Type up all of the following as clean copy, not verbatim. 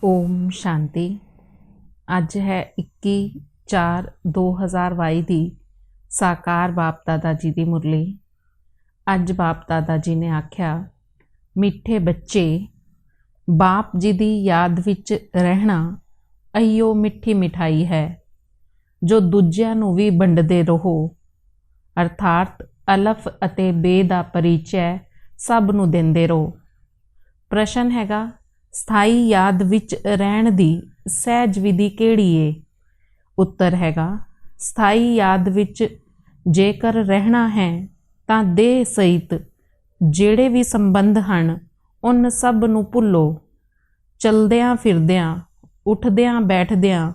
ओम शांति। अज है 21/4/2022 की साकार बाप दादा जी की मुरली। अज बाप दादा जी ने आख्या, मिठे बच्चे, बाप जी की याद विच रहना अहियो मिठी मिठाई है जो दूजिਆਂ ਨੂੰ भी ਵੰਡਦੇ रहो। अर्थात अलफ ਅਤੇ बे ਦਾ परिचय सब ਨੂੰ ਦਿੰਦੇ ਰਹੋ। प्रश्न हैगा, स्थाई याद विच रहन दी सहज विधि केड़ी है? उत्तर हैगा, स्थाई याद विच जेकर रहना है तां देह सहित जेड़े भी संबंध हन उन सब नूं भुल्लो। चलदियां फिरदियां उठदियां बैठदियां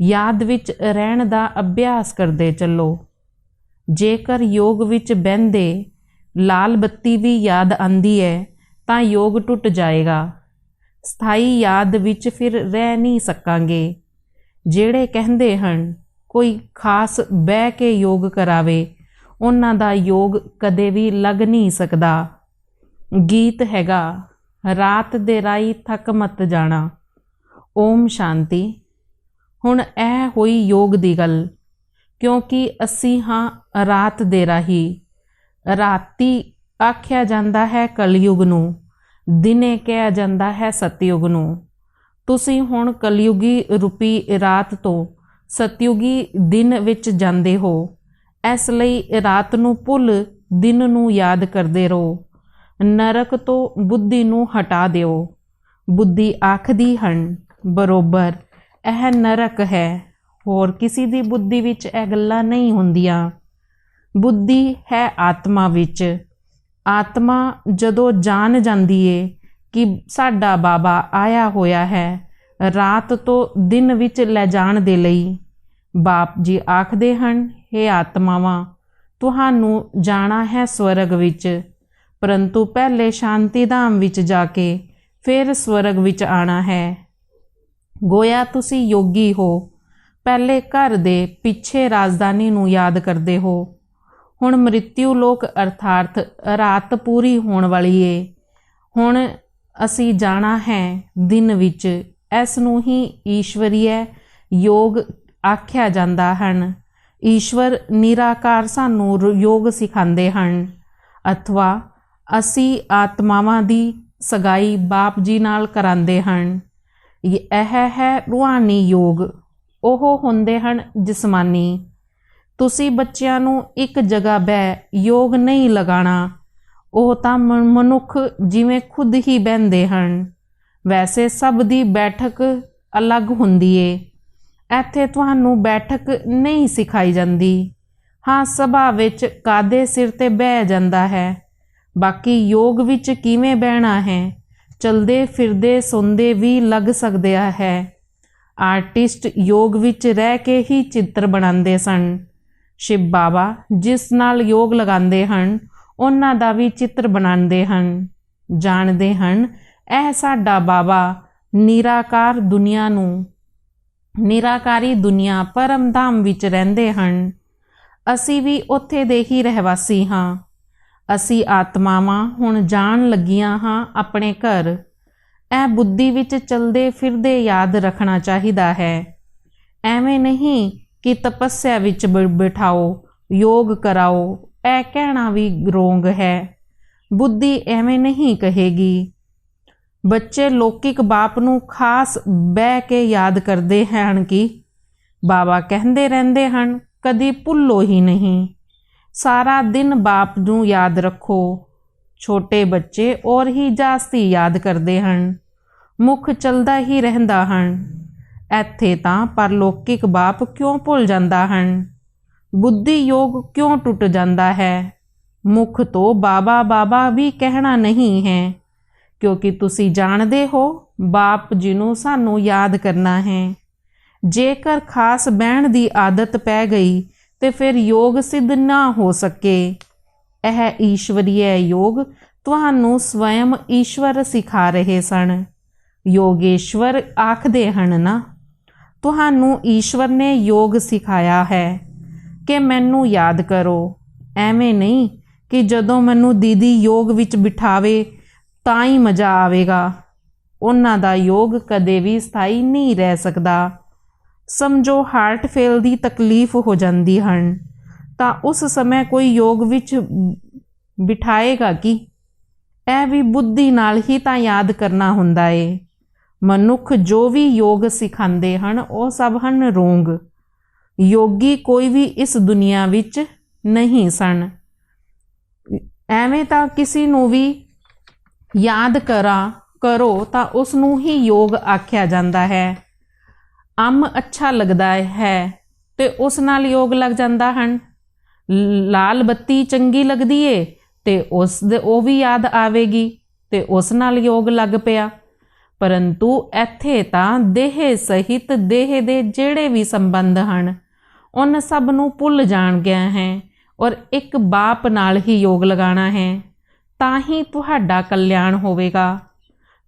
याद विच रहन दा अभ्यास करदे चलो। जेकर योग विच बहिंदे लाल बत्ती भी याद आंदी है तां योग टुट जाएगा। स्थाई याद विच फिर रह नहीं सकांगे। जेड़े कहंदे हन कोई खास बह के योग करावे, उन्हां दा योग कदे भी लग नहीं सकदा। गीत हैगा, रात दे राही थक मत जाना। ओम शांति। हुण ऐ होई योग दी गल, क्योंकि असी हाँ रात दे राही। राती आख्या जांदा है कलयुग नूं, दिने कहा जाता है सतयुग नूं। तुसी हुण कलयुगी रूपी रात तो सतयुगी दिन विच जांदे हो, इसलिए रात नूं भुल दिन नूं याद करदे रहो। नरक तो बुद्धि नूं हटा दिओ। बुद्धि आखदी हन बरोबर यह नरक है, होर किसी दी बुद्धि विच यह गल्लां नहीं हुंदियां। बुद्धि है आत्मा विच। आत्मा जदों जान जाती है कि साडा बाबा आया होया है रात तो दिन विच ले जाण दे लई, बाप जी आखदे हन, हे आत्मावां, तुहानू जाना है स्वर्ग विच, परंतु पहले शांति धाम विच जाके फिर स्वर्ग विच आना है। गोया तुसी योगी हो, पहले घर दे पिछे राजधानी नू याद करदे हो। हुण मृत्यु लोक अर्थात रात पूरी होण वाली है। हुण असी जाना है दिन विच। इस नूं ही ईश्वरीय योग आख्या जांदा हन। ईश्वर निराकार सानू योग सिखांदे हन, अथवा असी आत्मावां दी सगाई बाप जी नाल करांदे हन। यह है रूहानी योग, ओह हुंदे हन जिस्मानी। तुसी बच्चियां नूं एक जगह बह योग नहीं लगाना। ਉਹ ਤਾਂ ਮਨੁੱਖ ਜਿਵੇਂ ਖੁਦ ਹੀ ਬਹਿੰਦੇ ਹਨ, ਵੈਸੇ ਸਭ ਦੀ ਬੈਠਕ ਅਲੱਗ ਹੁੰਦੀ ਏ। ਇੱਥੇ ਤੁਹਾਨੂੰ ਬੈਠਕ ਨਹੀਂ ਸਿਖਾਈ ਜਾਂਦੀ। ਹਾਂ, ਸਭਾ ਵਿੱਚ ਕਾਦੇ ਸਿਰ ਤੇ ਬਹਿ ਜਾਂਦਾ ਹੈ, ਬਾਕੀ ਯੋਗ ਵਿੱਚ ਕਿਵੇਂ ਬਹਿਣਾ ਹੈ, ਚਲਦੇ ਫਿਰਦੇ ਸੌਂਦੇ ਵੀ ਲੱਗ ਸਕਦਾ ਹੈ। ਆਰਟਿਸਟ ਯੋਗ ਵਿੱਚ ਰਹਿ ਕੇ ਹੀ ਚਿੱਤਰ ਬਣਾਉਂਦੇ ਸਨ। ਸ਼ਿਵ ਬਾਬਾ ਜਿਸ ਨਾਲ ਯੋਗ ਲਗਾਉਂਦੇ ਹਨ ਉਹਨਾਂ ਦਾ ਵੀ ਚਿੱਤਰ ਬਣਾਉਂਦੇ ਹਨ। ਜਾਣਦੇ ਹਨ ਇਹ ਸਾਡਾ ਬਾਬਾ ਨਿਰਾਕਾਰ ਦੁਨੀਆ ਨੂੰ, ਨਿਰਾਕਾਰੀ ਦੁਨੀਆ ਪਰਮ ਧਾਮ ਵਿੱਚ ਰਹਿੰਦੇ ਹਨ। ਅਸੀਂ ਵੀ ਉੱਥੇ ਦੇ ਹੀ ਰਹਿਵਾਸੀ ਹਾਂ। ਅਸੀਂ ਆਤਮਾਵਾਂ ਹੁਣ ਜਾਣ ਲੱਗੀਆਂ ਹਾਂ ਆਪਣੇ ਘਰ। ਇਹ ਬੁੱਧੀ ਵਿੱਚ ਚਲਦੇ ਫਿਰਦੇ ਯਾਦ ਰੱਖਣਾ ਚਾਹੀਦਾ ਹੈ। ਐਵੇਂ ਨਹੀਂ ਕਿ ਤਪੱਸਿਆ ਵਿੱਚ ਬਿਠਾਓ, योग कराओ, ऐ कहना भी रोंग है। बुद्धि एवें नहीं कहेगी। बच्चे लौकिक बाप नूं खास बह के याद करते हैं कि बाबा कहते रहते हैं, कदी भुल्लो ही नहीं। सारा दिन बाप नूं याद रखो। छोटे बच्चे और ही जास्ती याद करते हैं, मुख चलदा ही रहंदा हन। इत्थे तां परलौकिक बाप क्यों भुल जांदा हन? बुद्धि योग क्यों टुट जाता है? मुख तो बाबा बाबा भी कहना नहीं है, क्योंकि तुसी जानते हो बाप जी नूं सानू याद करना है। जेकर खास बहन की आदत पै गई तो फिर योग सिद्ध ना हो सके। यह ईश्वरीय योग तुहानू स्वयं ईश्वर सिखा रहे सन। योगेश्वर आखदे हन ना, तुहानू ईश्वर ने योग सिखाया है कि मैनू याद करो। ਐਵੇਂ नहीं कि जदों मैनू दीदी योग विच बिठावे तां ही मज़ा आवेगा। ਉਹਨਾਂ ਦਾ ਯੋਗ ਕਦੇ ਵੀ ਸਥਾਈ ਨਹੀਂ ਰਹਿ ਸਕਦਾ। ਸਮਝੋ ਹਾਰਟ ਫੇਲ ਦੀ ਤਕਲੀਫ ਹੋ ਜਾਂਦੀ ਹਨ ਤਾਂ ਉਸ ਸਮੇਂ ਕੋਈ ਯੋਗ ਵਿੱਚ ਬਿਠਾਏਗਾ ਕਿ ਇਹ ਵੀ ਬੁੱਧੀ ਨਾਲ ਹੀ ਤਾਂ ਯਾਦ ਕਰਨਾ ਹੁੰਦਾ ਏ। ਮਨੁੱਖ ਜੋ ਵੀ ਯੋਗ ਸਿਖਾਉਂਦੇ ਹਨ ਉਹ ਸਭ ਹਨ ਰੋਂਗ। ਯੋਗੀ ਕੋਈ ਵੀ ਇਸ ਦੁਨੀਆ ਵਿੱਚ ਨਹੀਂ ਸਨ। ਐਵੇਂ ਤਾਂ ਕਿਸੇ ਨੂੰ ਵੀ ਯਾਦ ਕਰੋ ਤਾਂ ਉਸ ਨੂੰ ਹੀ ਯੋਗ ਆਖਿਆ ਜਾਂਦਾ ਹੈ। ਅੰਮ ਅੱਛਾ ਲੱਗਦਾ ਹੈ ਤੇ ਉਸ ਨਾਲ ਯੋਗ ਲੱਗ ਜਾਂਦਾ ਹਨ। ਲਾਲ ਬੱਤੀ ਚੰਗੀ ਲੱਗਦੀ ਏ ਤੇ ਉਹ ਵੀ ਯਾਦ ਆਵੇਗੀ ਤੇ ਉਸ ਨਾਲ ਯੋਗ ਲੱਗ ਪਿਆ। ਪਰੰਤੂ ਇੱਥੇ ਤਾਂ ਦੇਹ ਸਹਿਤ ਦੇਹ ਦੇ ਜਿਹੜੇ ਵੀ ਸੰਬੰਧ ਹਨ ਉਹਨਾਂ ਸਭ ਨੂੰ ਭੁੱਲ ਜਾਣ ਗਿਆ ਹੈ ਔਰ ਇੱਕ ਬਾਪ ਨਾਲ ਹੀ ਯੋਗ ਲਗਾਉਣਾ ਹੈ ਤਾਂ ਹੀ ਤੁਹਾਡਾ ਕਲਿਆਣ ਹੋਵੇਗਾ।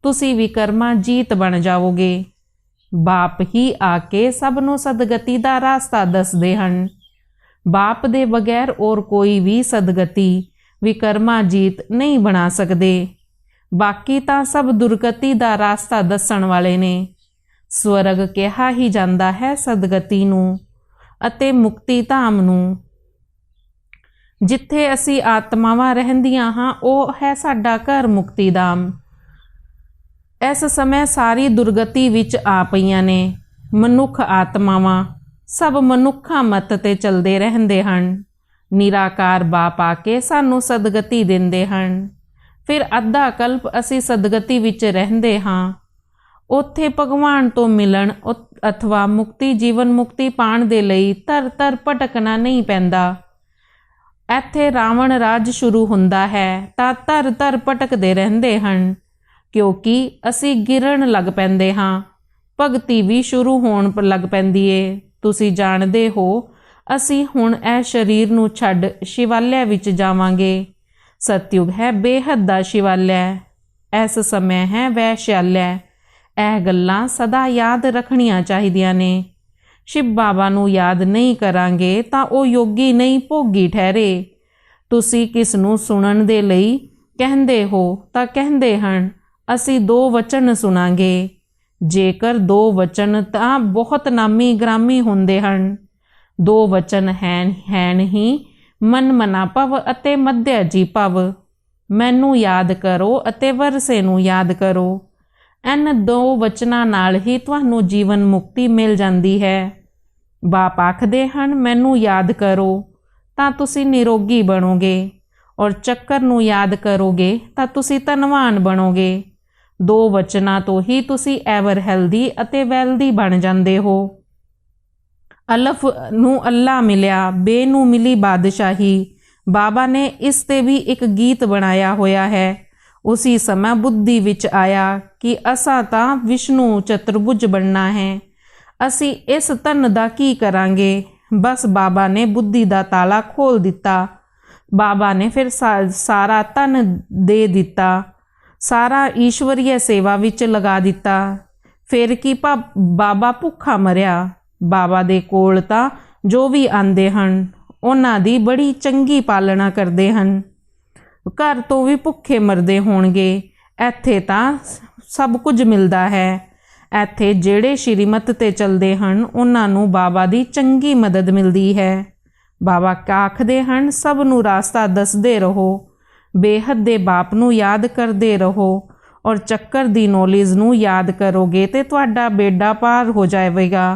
ਤੁਸੀਂ ਵਿਕਰਮਾ ਜੀਤ ਬਣ ਜਾਓਗੇ। ਬਾਪ ਹੀ ਆ ਕੇ ਸਭ ਨੂੰ ਸਦਗਤੀ ਦਾ ਰਾਸਤਾ ਦੱਸਦੇ ਹਨ। ਬਾਪ ਦੇ ਬਗੈਰ ਔਰ ਕੋਈ ਵੀ ਸਦਗਤੀ ਵਿਕਰਮਾ ਜੀਤ ਨਹੀਂ ਬਣਾ ਸਕਦੇ। ਬਾਕੀ ਤਾਂ ਸਭ ਦੁਰਗਤੀ ਦਾ ਰਾਸਤਾ ਦੱਸਣ ਵਾਲੇ ਨੇ। ਸਵਰਗ ਕਿਹਾ ਹੀ ਜਾਂਦਾ ਹੈ ਸਦਗਤੀ ਨੂੰ ਅਤੇ ਮੁਕਤੀ ਧਾਮ ਨੂੰ। ਜਿੱਥੇ ਅਸੀਂ ਆਤਮਾਵਾਂ ਰਹਿੰਦੀਆਂ ਹਾਂ ਉਹ ਹੈ ਸਾਡਾ ਘਰ ਮੁਕਤੀ ਧਾਮ। ਇਸ ਸਮੇਂ ਸਾਰੀ ਦੁਰਗਤੀ ਵਿੱਚ ਆ ਪਈਆਂ ਨੇ। ਮਨੁੱਖ ਆਤਮਾਵਾਂ ਸਭ ਮਨੁੱਖਾਂ ਮਤ ਤੇ ਚੱਲਦੇ ਰਹਿੰਦੇ ਹਨ। ਨਿਰਾਕਾਰ ਬਾਪ ਆ ਕੇ ਸਾਨੂੰ ਸਦਗਤੀ ਦਿੰਦੇ ਹਨ। ਫਿਰ ਅੱਧਾ ਕਲਪ ਅਸੀਂ ਸਦਗਤੀ ਵਿੱਚ ਰਹਿੰਦੇ ਹਾਂ। ਉੱਥੇ ਭਗਵਾਨ ਤੋਂ ਮਿਲਣ ਅਥਵਾ ਮੁਕਤੀ ਜੀਵਨ ਮੁਕਤੀ ਪਾਉਣ ਦੇ ਲਈ ਧਰ ਭਟਕਣਾ ਨਹੀਂ ਪੈਂਦਾ। ਇੱਥੇ ਰਾਵਣ ਰਾਜ ਸ਼ੁਰੂ ਹੁੰਦਾ ਹੈ ਤਾਂ ਧਰ ਭਟਕਦੇ ਰਹਿੰਦੇ ਹਨ ਕਿਉਂਕਿ ਅਸੀਂ ਗਿਰਨ ਲੱਗ ਪੈਂਦੇ ਹਾਂ। ਭਗਤੀ ਵੀ ਸ਼ੁਰੂ ਹੋਣ ਲੱਗ ਪੈਂਦੀ ਏ। ਤੁਸੀਂ ਜਾਣਦੇ ਹੋ ਅਸੀਂ ਹੁਣ ਇਹ ਸਰੀਰ ਨੂੰ ਛੱਡ ਸ਼ਿਵਾਲਿਆ ਵਿੱਚ ਜਾਵਾਂਗੇ। ਸਤਯੁਗ ਹੈ ਬੇਹੱਦ ਦਾ ਸ਼ਿਵਾਲਿਆ, ਇਸ ਸਮੇਂ ਹੈ ਵੈਸ਼ਾਲਿਆ। ਇਹ ਗੱਲਾਂ ਸਦਾ ਯਾਦ ਰੱਖਣੀਆਂ ਚਾਹੀਦੀਆਂ ਨੇ। ਸ਼ਿਵ ਬਾਬਾ ਨੂੰ ਯਾਦ ਨਹੀਂ ਕਰਾਂਗੇ ਤਾਂ ਉਹ ਯੋਗੀ ਨਹੀਂ ਭੋਗੀ ਠਹਿਰੇ। ਤੁਸੀਂ ਕਿਸ ਨੂੰ ਸੁਣਨ ਦੇ ਲਈ ਕਹਿੰਦੇ ਹੋ ਤਾਂ ਕਹਿੰਦੇ ਹਨ ਅਸੀਂ 2 ਵਚਨ ਸੁਣਾਂਗੇ। ਜੇਕਰ 2 ਵਚਨ ਤਾਂ ਬਹੁਤ ਨਾਮੀ ਗ੍ਰਾਮੀ ਹੁੰਦੇ ਹਨ। 2 ਵਚਨ ਹੈਨ ਹੀ ਮਨ ਮਨਾ ਭਵ ਅਤੇ ਮਧਿਆ ਜੀ ਭਵ। ਮੈਨੂੰ ਯਾਦ ਕਰੋ ਅਤੇ ਵਰਸੇ ਨੂੰ ਯਾਦ ਕਰੋ। ਇਹਨਾਂ 2 ਵਚਨਾਂ ਨਾਲ ਹੀ ਤੁਹਾਨੂੰ ਜੀਵਨ ਮੁਕਤੀ ਮਿਲ ਜਾਂਦੀ ਹੈ। ਬਾਪ ਆਖਦੇ ਹਨ ਮੈਨੂੰ ਯਾਦ ਕਰੋ ਤਾਂ ਤੁਸੀਂ ਨਿਰੋਗੀ ਬਣੋਗੇ ਔਰ ਚੱਕਰ ਨੂੰ ਯਾਦ ਕਰੋਗੇ ਤਾਂ ਤੁਸੀਂ ਧਨਵਾਨ ਬਣੋਗੇ। 2 ਵਚਨਾਂ ਤੋਂ ਹੀ ਤੁਸੀਂ ਐਵਰ ਹੈਲਦੀ ਅਤੇ ਵੈਲਦੀ ਬਣ ਜਾਂਦੇ ਹੋ। ਅਲਫ ਨੂੰ ਅੱਲਾ ਮਿਲਿਆ, ਬੇ ਨੂੰ ਮਿਲੀ ਬਾਦਸ਼ਾਹੀ। ਬਾਬਾ ਨੇ ਇਸ ਤੇ ਵੀ ਇੱਕ ਗੀਤ ਬਣਾਇਆ ਹੋਇਆ ਹੈ। ਉसी समय बुद्धि विच आया कि असा तां विष्णु चतुर्भुज बनना है। असी इस धन दा की करांगे। बस बाबा ने बुद्धि दा ताला खोल दिता। बाबा ने फिर सारा धन दे दिता, सारा ईश्वरीय सेवा विच लगा दिता। फिर की बाबा भुखा मरिया। बाबा दे कोल तां जो भी आंदे हन उन्हां दी बड़ी चंगी पालना करदे हन। घर तो भी भुखे मरदे होणगे। ਇੱਥੇ ਤਾਂ ਸਭ ਕੁਝ ਮਿਲਦਾ ਹੈ। ਇੱਥੇ ਜਿਹੜੇ ਸ਼੍ਰੀਮਤ ਤੇ ਚੱਲਦੇ ਹਨ ਉਹਨਾਂ ਨੂੰ ਬਾਬਾ ਦੀ ਚੰਗੀ ਮਦਦ ਮਿਲਦੀ ਹੈ। ਬਾਬਾ ਆਖਦੇ ਹਨ ਸਭ ਨੂੰ ਰਾਸਤਾ ਦੱਸਦੇ ਰਹੋ, ਬੇਹੱਦ ਦੇ ਬਾਪ ਨੂੰ ਯਾਦ ਕਰਦੇ ਰਹੋ ਔਰ ਚੱਕਰ ਦੀ ਨੌਲੇਜ ਨੂੰ ਯਾਦ ਕਰੋਗੇ ਤੇ ਤੁਹਾਡਾ ਬੇੜਾ ਪਾਰ ਹੋ ਜਾਵੇਗਾ।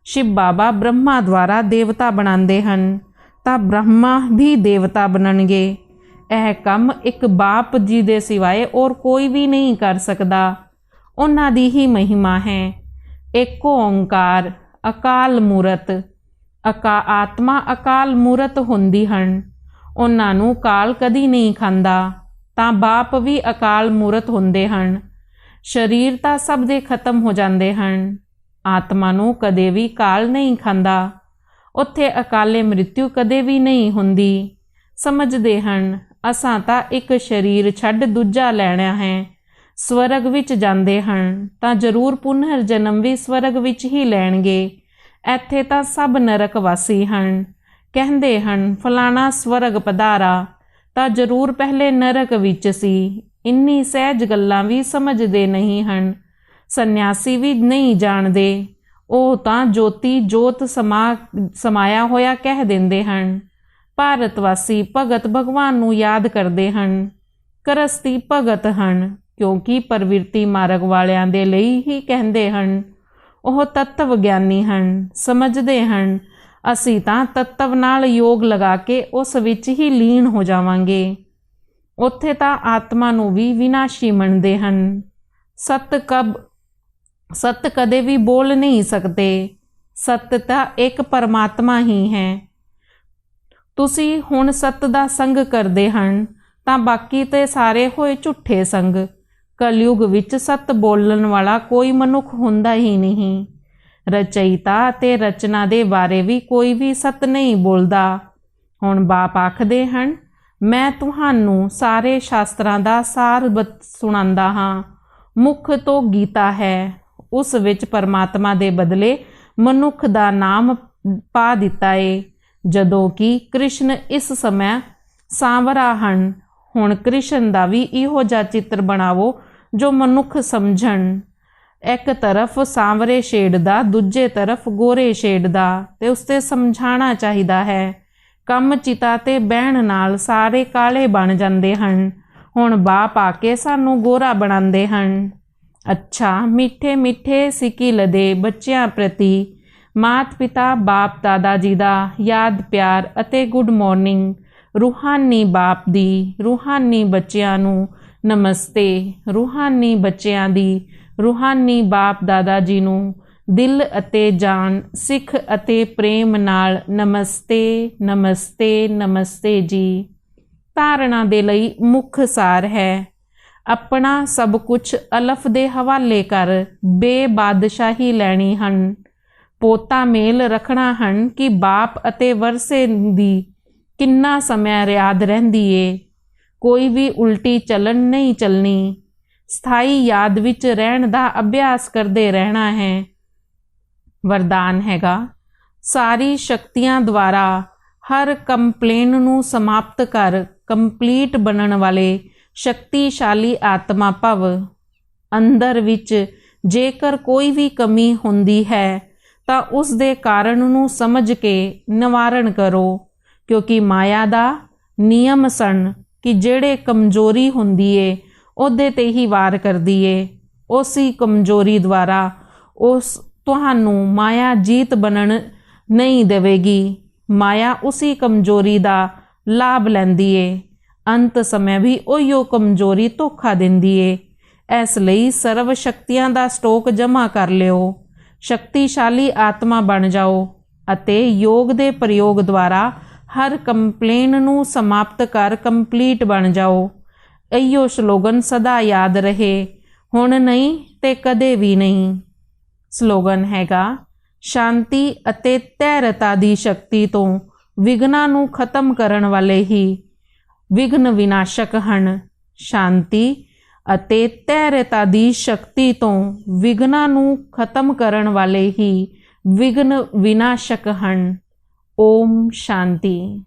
ਸ਼ਿਵ ਬਾਬਾ ਬ੍ਰਹਮਾ ਦੁਆਰਾ ਦੇਵਤਾ ਬਣਾਉਂਦੇ ਹਨ ਤਾਂ ਬ੍ਰਹਮਾ ਵੀ ਦੇਵਤਾ ਬਣਨਗੇ। ਇਹ ਕੰਮ ਇੱਕ ਬਾਪ ਜੀ ਦੇ ਸਿਵਾਏ ਔਰ ਕੋਈ ਵੀ ਨਹੀਂ ਕਰ ਸਕਦਾ। ਉਹਨਾਂ ਦੀ ਹੀ ਮਹਿਮਾ ਹੈ। ਇੱਕ ਓਂਕਾਰ ਅਕਾਲ ਮੂਰਤ। ਆਤਮਾ ਅਕਾਲ ਮੂਰਤ ਹੁੰਦੀ ਹਨ। ਉਹਨਾਂ ਨੂੰ ਕਾਲ ਕਦੀ ਨਹੀਂ ਖਾਂਦਾ ਤਾਂ ਬਾਪ ਵੀ ਅਕਾਲ ਮੂਰਤ ਹੁੰਦੇ ਹਨ। ਸਰੀਰ ਤਾਂ ਸਭ ਦੇ ਖਤਮ ਹੋ ਜਾਂਦੇ ਹਨ। ਆਤਮਾ ਨੂੰ ਕਦੇ ਵੀ ਕਾਲ ਨਹੀਂ ਖਾਂਦਾ। ਉੱਥੇ ਅਕਾਲੇ ਮ੍ਰਿਤਿੂ ਕਦੇ ਵੀ ਨਹੀਂ ਹੁੰਦੀ। ਸਮਝਦੇ ਹਨ ਅਸਾਂ ਤਾਂ ਇੱਕ ਸਰੀਰ ਛੱਡ ਦੂਜਾ ਲੈਣਾ ਹੈ। ਸਵਰਗ ਵਿੱਚ ਜਾਂਦੇ ਹਨ ਤਾਂ ਜ਼ਰੂਰ ਪੁਨਰ ਜਨਮ ਵੀ ਸਵਰਗ ਵਿੱਚ ਹੀ ਲੈਣਗੇ। ਇੱਥੇ ਤਾਂ ਸਭ ਨਰਕ ਵਾਸੀ ਹਨ। ਕਹਿੰਦੇ ਹਨ ਫਲਾਣਾ ਸਵਰਗ ਪਧਾਰਾ ਤਾਂ ਜ਼ਰੂਰ ਪਹਿਲੇ ਨਰਕ ਵਿੱਚ ਸੀ। ਇੰਨੀ ਸਹਿਜ ਗੱਲਾਂ ਵੀ ਸਮਝਦੇ ਨਹੀਂ ਹਨ। ਸੰਨਿਆਸੀ ਵੀ ਨਹੀਂ ਜਾਣਦੇ, ਉਹ ਤਾਂ ਜੋਤੀ ਜੋਤ ਸਮਾਇਆ ਹੋਇਆ ਕਹਿ ਦਿੰਦੇ ਹਨ। ਭਾਰਤ ਵਾਸੀ ਭਗਤ ਭਗਵਾਨ ਨੂੰ ਯਾਦ ਕਰਦੇ ਹਨ। ਕਰਸਤੀ ਭਗਤ ਹਨ, ਕਿਉਂਕਿ ਪ੍ਰਵਿਰਤੀ ਮਾਰਗ ਵਾਲਿਆਂ ਦੇ ਲਈ ਹੀ ਕਹਿੰਦੇ ਹਨ। ਉਹ ਤੱਤਵ ਗਿਆਨੀ ਹਨ, ਸਮਝਦੇ ਹਨ ਅਸੀਂ ਤਾਂ ਤੱਤਵ ਨਾਲ ਯੋਗ ਲਗਾ ਕੇ ਉਸ ਵਿੱਚ ਹੀ ਲੀਨ ਹੋ ਜਾਵਾਂਗੇ। ਉੱਥੇ ਤਾਂ ਆਤਮਾ ਨੂੰ ਵੀ ਵਿਨਾਸ਼ੀ ਮੰਨਦੇ ਹਨ। ਸਤ ਕਦੇ ਵੀ ਬੋਲ ਨਹੀਂ ਸਕਦੇ। ਸਤ ਤਾਂ ਇੱਕ ਪਰਮਾਤਮਾ ਹੀ ਹੈ। ਤੁਸੀਂ ਹੁਣ ਸਤ ਦਾ ਸੰਗ ਕਰਦੇ ਹਨ ਤਾਂ ਬਾਕੀ ਤੇ ਸਾਰੇ ਹੋਏ ਝੂਠੇ ਸੰਗ। ਕਲਯੁਗ ਵਿੱਚ ਸਤ ਬੋਲਣ ਵਾਲਾ ਕੋਈ ਮਨੁੱਖ ਹੁੰਦਾ ਹੀ ਨਹੀਂ। ਰਚయిਤਾ ਅਤੇ ਰਚਨਾ ਦੇ ਬਾਰੇ ਵੀ ਕੋਈ ਵੀ ਸਤ ਨਹੀਂ ਬੋਲਦਾ। ਹੁਣ ਬਾਪ ਆਖਦੇ ਹਨ, ਮੈਂ ਤੁਹਾਨੂੰ ਸਾਰੇ ਸ਼ਾਸਤਰਾਂ ਦਾ ਸਾਰ ਸੁਣਾਉਂਦਾ ਹਾਂ। ਮੁੱਖ ਤੋਂ ਗੀਤਾ ਹੈ, ਉਸ ਵਿੱਚ ਪਰਮਾਤਮਾ ਦੇ ਬਦਲੇ ਮਨੁੱਖ ਦਾ ਨਾਮ ਪਾ ਦਿੱਤਾ ਏ। ਜਦੋਂ ਕਿ ਕ੍ਰਿਸ਼ਨ ਇਸ ਸਮੇਂ ਸਾਂਵਰਾ ਹਨ। ਹੁਣ ਕ੍ਰਿਸ਼ਨ ਦਾ ਵੀ ਇਹੋ ਜਿਹਾ ਚਿੱਤਰ ਬਣਾਵੋ ਜੋ ਮਨੁੱਖ ਸਮਝਣ। ਇੱਕ ਤਰਫ ਸਾਂਵਰੇ ਸ਼ੇਡ ਦਾ, ਦੂਜੇ ਤਰਫ ਗੋਰੇ ਸ਼ੇਡ ਦਾ, ਤੇ ਉਸ 'ਤੇ ਸਮਝਾਉਣਾ ਚਾਹੀਦਾ ਹੈ। ਕੰਮ ਚਿਤਾ ਤੇ ਬਹਿਣ ਨਾਲ ਸਾਰੇ ਕਾਲੇ ਬਣ ਜਾਂਦੇ ਹਨ। ਹੁਣ ਬਾਪ ਆ ਕੇ ਸਾਨੂੰ ਗੋਰਾ ਬਣਾਉਂਦੇ ਹਨ। ਅੱਛਾ, ਮਿੱਠੇ ਮਿੱਠੇ ਸਿੱਕਿਲ ਦੇ ਬੱਚਿਆਂ ਪ੍ਰਤੀ ਮਾਤ ਪਿਤਾ ਬਾਪ ਦਾਦਾ ਜੀ ਦਾ ਯਾਦ ਪਿਆਰ ਅਤੇ ਗੁੱਡ ਮਾਰਨਿੰਗ। ਰੂਹਾਨੀ ਬਾਪ ਦੀ ਰੂਹਾਨੀ ਬੱਚਿਆਂ ਨੂੰ ਨਮਸਤੇ। ਰੂਹਾਨੀ ਬੱਚਿਆਂ ਦੀ ਰੂਹਾਨੀ ਬਾਪ ਦਾਦਾ ਜੀ ਨੂੰ ਦਿਲ ਅਤੇ ਜਾਨ, ਸਿੱਖ ਅਤੇ ਪ੍ਰੇਮ ਨਾਲ ਨਮਸਤੇ ਨਮਸਤੇ ਨਮਸਤੇ ਜੀ। ਧਾਰਨਾ ਦੇ ਲਈ ਮੁੱਖ ਸਾਰ ਹੈ, ਆਪਣਾ ਸਭ ਕੁਝ ਅਲਫ ਦੇ ਹਵਾਲੇ ਕਰ ਬੇਬਾਦਸ਼ਾਹੀ ਲੈਣੀ ਹਨ। ਪੋਤਾ ਮੇਲ ਰੱਖਣਾ ਹਨ ਕਿ ਬਾਪ ਅਤੇ ਵਰਸੇ ਦੀ ਕਿੰਨਾ ਸਮਾਂ ਰਿਆਦ ਰਹਿੰਦੀ ਏ। ਕੋਈ ਵੀ ਉਲਟੀ ਚੱਲਣ ਨਹੀਂ ਚੱਲਣੀ। ਸਥਾਈ ਯਾਦ ਵਿੱਚ ਰਹਿਣ ਦਾ ਅਭਿਆਸ ਕਰਦੇ ਰਹਿਣਾ ਹੈ। ਵਰਦਾਨ ਹੈਗਾ, ਸਾਰੀ ਸ਼ਕਤੀਆਂ ਦੁਆਰਾ ਹਰ ਕੰਪਲੇਨ ਨੂੰ ਸਮਾਪਤ ਕਰ ਕੰਪਲੀਟ ਬਣਨ ਵਾਲੇ ਸ਼ਕਤੀਸ਼ਾਲੀ ਆਤਮਾ ਭਵ। ਅੰਦਰ ਵਿੱਚ ਜੇਕਰ ਕੋਈ ਵੀ ਕਮੀ ਹੁੰਦੀ ਹੈ ਤਾਂ ਉਸ ਦੇ ਕਾਰਨ ਨੂੰ ਸਮਝ ਕੇ ਨਿਵਾਰਨ ਕਰੋ, ਕਿਉਂਕਿ ਮਾਇਆ ਦਾ ਨਿਯਮ ਸਨ ਕਿ ਜਿਹੜੇ ਕਮਜ਼ੋਰੀ ਹੁੰਦੀ ਏ ਉਹਦੇ ਤੇ ਹੀ ਵਾਰ ਕਰਦੀ ਏ। ਉਸੀ ਕਮਜ਼ੋਰੀ ਦੁਆਰਾ ਉਸ ਤੁਹਾਨੂੰ ਮਾਇਆ ਜੀਤ ਬਣਨ ਨਹੀਂ ਦੇਵੇਗੀ। ਮਾਇਆ ਉਸੀ ਕਮਜ਼ੋਰੀ ਦਾ ਲਾਭ ਲੈਂਦੀ ਏ। ਅੰਤ ਸਮੇਂ ਵੀ ਉਹੀਓ ਕਮਜ਼ੋਰੀ ਧੋਖਾ ਦਿੰਦੀ ਏ। ਇਸ ਲਈ ਸਰਵ ਸ਼ਕਤੀਆਂ ਦਾ ਸਟੋਕ ਜਮ੍ਹਾਂ ਕਰ ਲਿਓ, ਸ਼ਕਤੀਸ਼ਾਲੀ ਆਤਮਾ ਬਣ ਜਾਓ ਅਤੇ ਯੋਗ ਦੇ ਪ੍ਰਯੋਗ ਦੁਆਰਾ ਹਰ ਕੰਪਲੇਨ ਨੂੰ ਸਮਾਪਤ ਕਰ ਕੰਪਲੀਟ ਬਣ ਜਾਓ। ਇਹੀਓ ਸਲੋਗਨ ਸਦਾ ਯਾਦ ਰਹੇ, ਹੁਣ ਨਹੀਂ ਤੇ ਕਦੇ ਵੀ ਨਹੀਂ। ਸਲੋਗਨ ਹੈਗਾ, ਸ਼ਾਂਤੀ ਅਤੇ ਧੈਰਯਤਾ ਦੀ ਸ਼ਕਤੀ ਤੋਂ ਵਿਘਨਾਂ ਨੂੰ ਖਤਮ ਕਰਨ ਵਾਲੇ ਹੀ ਵਿਘਨ ਵਿਨਾਸ਼ਕ ਹਨ। ਸ਼ਾਂਤੀ ਅਤੇ ਧੈਰਯਤਾ ਦੀ ਸ਼ਕਤੀ ਤੋਂ ਵਿਘਨਾਂ ਨੂੰ ਖਤਮ ਕਰਨ ਵਾਲੇ ਹੀ ਵਿਘਨ ਵਿਨਾਸ਼ਕ ਹਨ। ਓਮ ਸ਼ਾਂਤੀ।